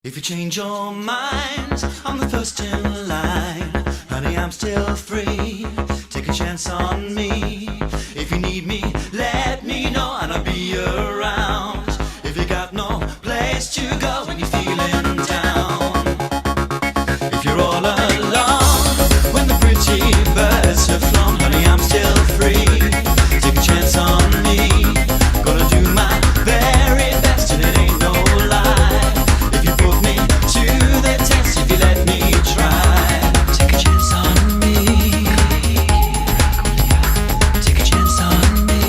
If you change your mind, I'm the first in line. Honey, I'm still free. Take a chance on me. If you need me, let me know and I'll be around. If you got no place to go when you're feeling down. If you're all alone when the pretty birds have flown, honey, I'm still free. Take a chance on me. Gonna do my very best and it ain't no lie. If you put me to the test, if you let me try. Take a chance on me. Take a chance on me.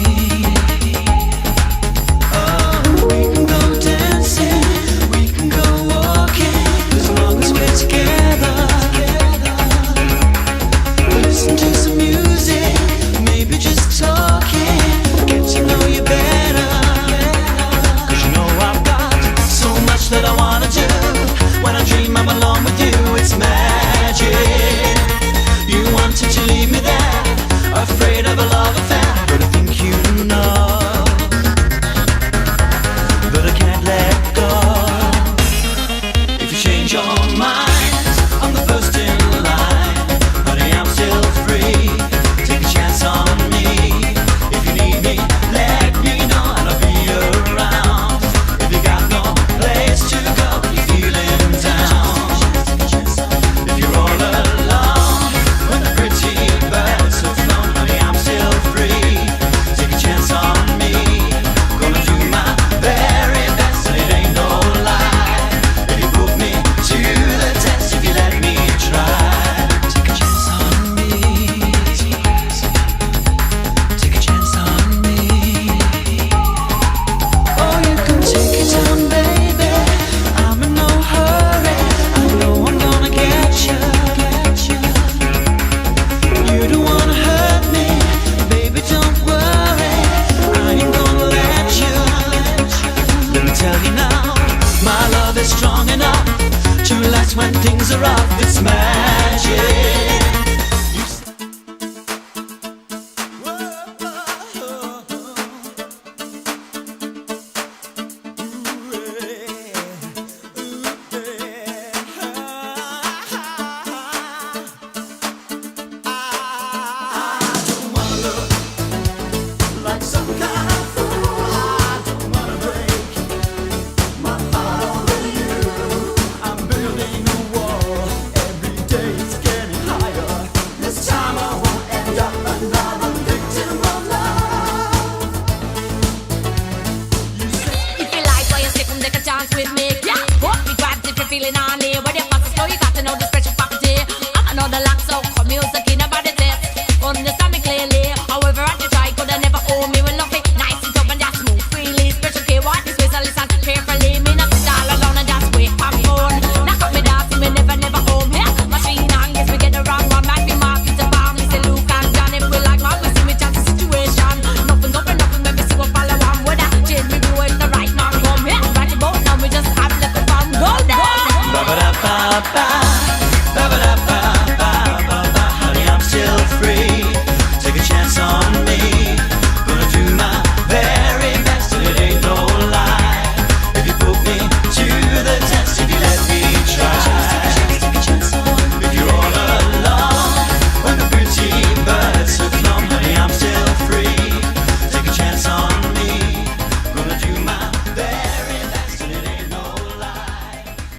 Oh, we can go dancing, we can go walking, as long as we're together. Listen to some music, maybe just talking, get to know you better. Cause you know I've got so much that I wanna do. When I dream I'm alone with you, it's magic. You wanted to leave me there, afraid of a love affair, but I think you know that I can't let go. If you change your mind, I'm the first in line. Honey, I'm still free. Take a chance on me. If you need me, let me know and I'll be around. If you got no place to go when you're feeling down. If you're all alone when the pretty birds have flown, honey, I'm still free. Take a chance on me. Gonna do my very best and it ain't no lie. If you put me to the test, if you let me try. Take a chance on me. Take a chance on me. Oh, you can take your time, baby. I'm in no hurry. I know I'm gonna get you. You don't wanna hurt me, baby, don't worry. I ain't gonna let you. Let me tell you now, my love is strong enough to last when things are rough. It's magic. Like some kind of fool, I don't wanna break my heart over you. I'm building a wall, every day it's getting higher. This time I won't end up another victim of love. You say If you like what you say, come take a chance with me. Yeah, hold me tight if you're feeling on it. When you pass the flow, you got to know this pressure property. I know the lock so